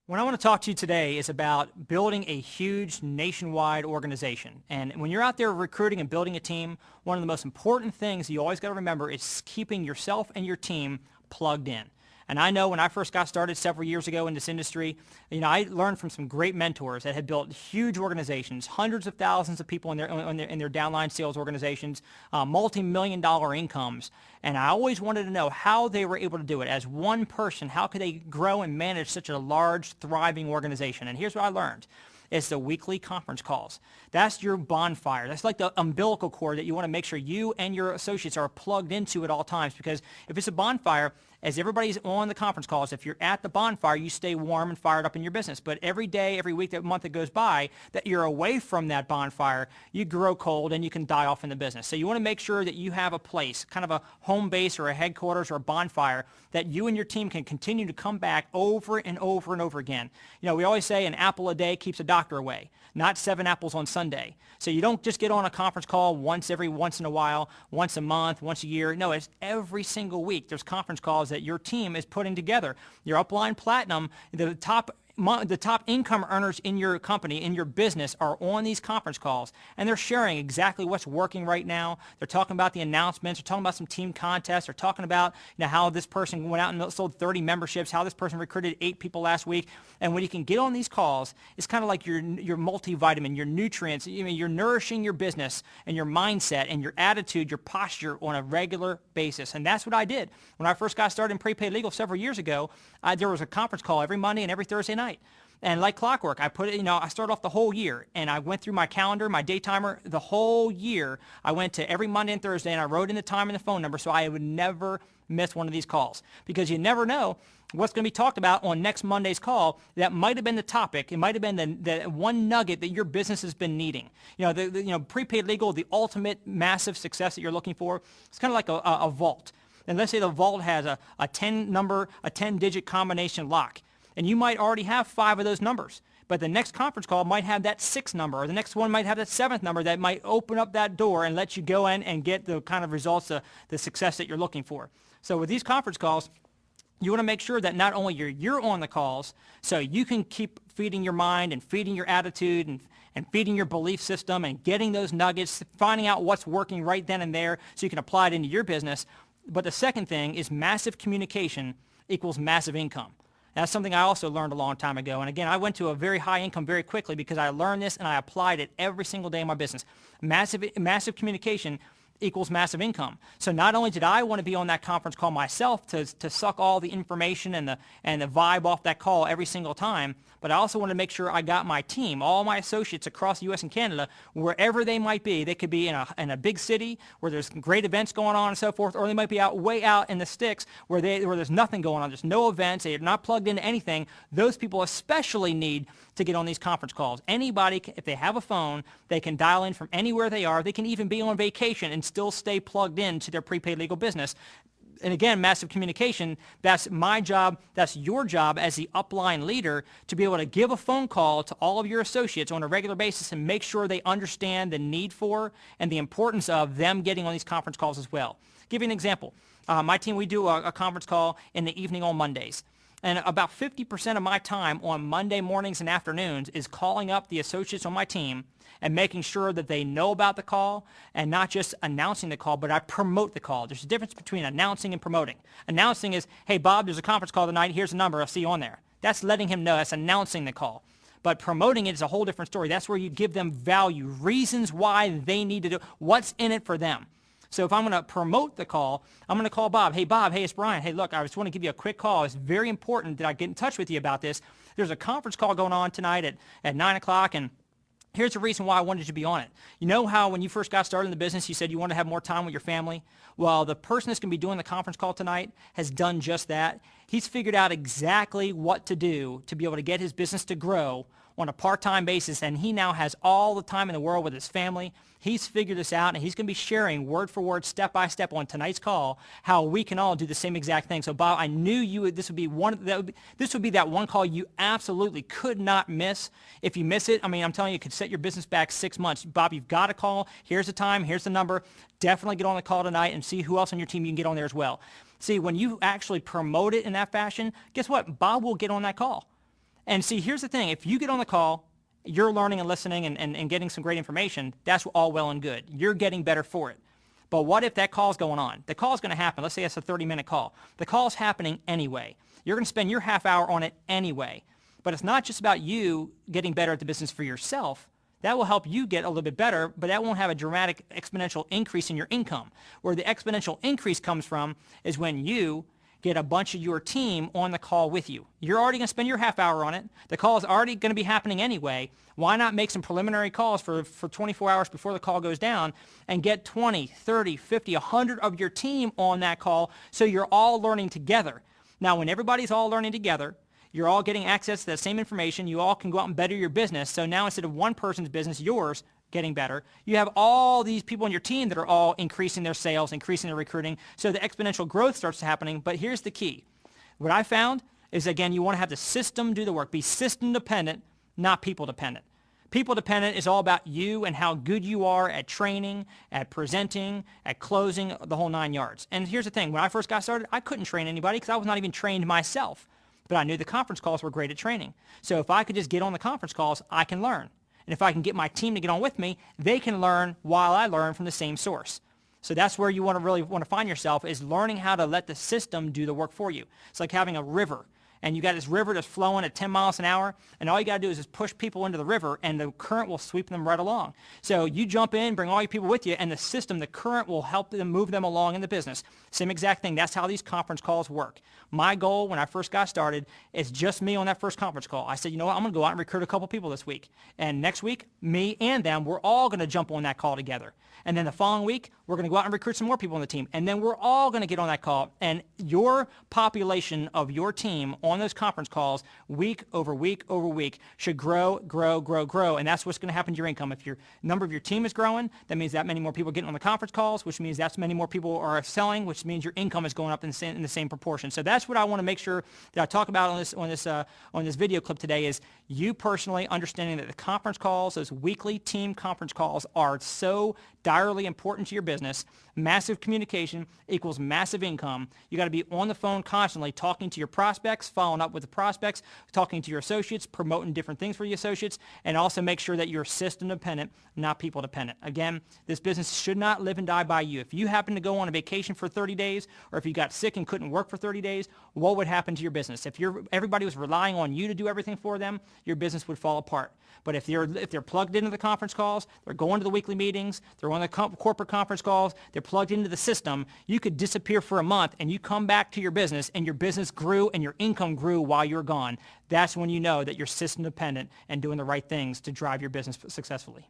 What I want to talk to you today is about building a huge nationwide organization. And when you're out there recruiting and building a team, one of the most important things you always got to remember is keeping yourself and your team plugged in. And I know when I first got started several years ago in this industry, I learned from some great mentors that had built huge organizations, hundreds of thousands of people in their downline sales organizations, multi-million-dollar incomes. And I always wanted to know how they were able to do it. As one person, how could they grow and manage such a large, thriving organization? And here's what I learned. It's the weekly conference calls. That's your bonfire. That's like the umbilical cord that you want to make sure you and your associates are plugged into at all times, because if it's a bonfire, as everybody's on the conference calls, if you're at the bonfire, you stay warm and fired up in your business. But every day, every week, that month that goes by, that you're away from that bonfire, you grow cold and you can die off in the business. So you want to make sure that you have a place, kind of a home base or a headquarters or a bonfire, that you and your team can continue to come back over and over and over again. We always say an apple a day keeps a doctor away, not 7 apples on Sunday. So you don't just get on a conference call once in a while, once a month, once a year. No, it's every single week. There's conference calls that your team is putting together. Your upline platinum, the top income earners in your company, in your business, are on these conference calls, and they're sharing exactly what's working right now. They're talking about the announcements. They're talking about some team contests. They're talking about how this person went out and sold 30 memberships, how this person recruited 8 people last week. And when you can get on these calls, it's kind of like your multivitamin, your nutrients. You're nourishing your business and your mindset and your attitude, your posture on a regular basis. And that's what I did. When I first got started in prepaid legal several years ago, there was a conference call every Monday and every Thursday night. And like clockwork, I put it, I started off the whole year, and I went through my calendar, my day timer, the whole year. I went to every Monday and Thursday, and I wrote in the time and the phone number so I would never miss one of these calls, because you never know what's going to be talked about on next Monday's call. That might have been the topic. It might have been the one nugget that your business has been needing. Prepaid legal, the ultimate massive success that you're looking for, it's kind of like a vault. And let's say the vault has a 10-digit combination lock. And you might already have 5 of those numbers. But the next conference call might have that 6th number, or the next one might have that 7th number that might open up that door and let you go in and get the kind of results, the success that you're looking for. So with these conference calls, you want to make sure that not only you're on the calls, so you can keep feeding your mind and feeding your attitude and feeding your belief system and getting those nuggets, finding out what's working right then and there so you can apply it into your business. But the second thing is massive communication equals massive income. That's something I also learned a long time ago. And again, I went to a very high income very quickly because I learned this and I applied it every single day in my business. Massive communication equals massive income. So not only did I want to be on that conference call myself to suck all the information and the vibe off that call every single time, but I also wanted to make sure I got my team, all my associates across the U.S. and Canada, wherever they might be. They could be in a big city where there's great events going on and so forth, or they might be way out in the sticks where there's nothing going on. There's no events. They're not plugged into anything. Those people especially need to get on these conference calls. Anybody, if they have a phone, they can dial in from anywhere they are. They can even be on vacation and still stay plugged in to their prepaid legal business. And again, massive communication, that's my job, that's your job as the upline leader, to be able to give a phone call to all of your associates on a regular basis and make sure they understand the need for and the importance of them getting on these conference calls as well. Give you an example. My team, we do a conference call in the evening on Mondays. And about 50% of my time on Monday mornings and afternoons is calling up the associates on my team and making sure that they know about the call, and not just announcing the call, but I promote the call. There's a difference between announcing and promoting. Announcing is, hey, Bob, there's a conference call tonight. Here's the number. I'll see you on there. That's letting him know. That's announcing the call. But promoting it is a whole different story. That's where you give them value, reasons why they need to do, what's in it for them. So if I'm going to promote the call, I'm going to call Bob. Hey, Bob. Hey, it's Brian. Hey, look, I just want to give you a quick call. It's very important that I get in touch with you about this. There's a conference call going on tonight at 9 o'clock, and here's the reason why I wanted you to be on it. You know how when you first got started in the business, you said you want to have more time with your family? Well, the person that's going to be doing the conference call tonight has done just that. He's figured out exactly what to do to be able to get his business to grow on a part-time basis, and he now has all the time in the world with his family. He's figured this out, and he's going to be sharing word for word, step by step on tonight's call how we can all do the same exact thing. So, Bob, I knew this would be that one call you absolutely could not miss. If you miss it, I'm telling you, it could set your business back 6 months. Bob, you've got to call. Here's the time. Here's the number. Definitely get on the call tonight and see who else on your team you can get on there as well. See, when you actually promote it in that fashion, guess what? Bob will get on that call. And see, here's the thing. If you get on the call, you're learning and listening and getting some great information, that's all well and good. You're getting better for it. But what if that call's going on? The call's going to happen. Let's say it's a 30-minute call. The call's happening anyway. You're going to spend your half hour on it anyway. But it's not just about you getting better at the business for yourself. That will help you get a little bit better, but that won't have a dramatic exponential increase in your income. Where the exponential increase comes from is when you get a bunch of your team on the call with you. You're already going to spend your half hour on it. The call is already going to be happening anyway. Why not make some preliminary calls for 24 hours before the call goes down and get 20, 30, 50, 100 of your team on that call so you're all learning together. Now, when everybody's all learning together, you're all getting access to that same information. You all can go out and better your business. So now instead of one person's business, yours, getting better, you have all these people on your team that are all increasing their sales, increasing their recruiting. So the exponential growth starts happening. But here's the key. What I found is, again, you want to have the system do the work. Be system dependent, not people dependent. People dependent is all about you and how good you are at training, at presenting, at closing, the whole 9 yards. And here's the thing. When I first got started, I couldn't train anybody because I was not even trained myself. But I knew the conference calls were great at training. So if I could just get on the conference calls, I can learn. And if I can get my team to get on with me, they can learn while I learn from the same source. So that's where you really want to find yourself, is learning how to let the system do the work for you. It's like having a river. And you got this river that's flowing at 10 miles an hour, and all you got to do is just push people into the river, and the current will sweep them right along. So you jump in, bring all your people with you, and the system, the current will help them move them along in the business. Same exact thing. That's how these conference calls work. My goal when I first got started is just me on that first conference call. I said, you know what, I'm going to go out and recruit a couple people this week. And next week, me and them, we're all going to jump on that call together. And then the following week, we're going to go out and recruit some more people on the team. And then we're all going to get on that call. And your population of your team on those conference calls, week over week over week, should grow, grow, grow, grow. And that's what's going to happen to your income. If your number of your team is growing, that means that many more people getting on the conference calls, which means that many more people are selling, which means your income is going up in the same proportion. So that's what I want to make sure that I talk about on this video clip today, is you personally understanding that the conference calls, those weekly team conference calls, are so direly important to your business. Massive communication equals massive income. You got to be on the phone constantly, talking to your prospects, following up with the prospects, talking to your associates, promoting different things for the associates, and also make sure that you're system dependent, not people dependent. Again, this business should not live and die by you. If you happen to go on a vacation for 30 days, or if you got sick and couldn't work for 30 days, what would happen to your business? If everybody was relying on you to do everything for them, your business would fall apart. But if they're plugged into the conference calls, they're going to the weekly meetings, they're on the corporate conference calls, they're plugged into the system, you could disappear for a month and you come back to your business and your business grew and your income grew while you're gone. That's when you know that you're system dependent and doing the right things to drive your business successfully.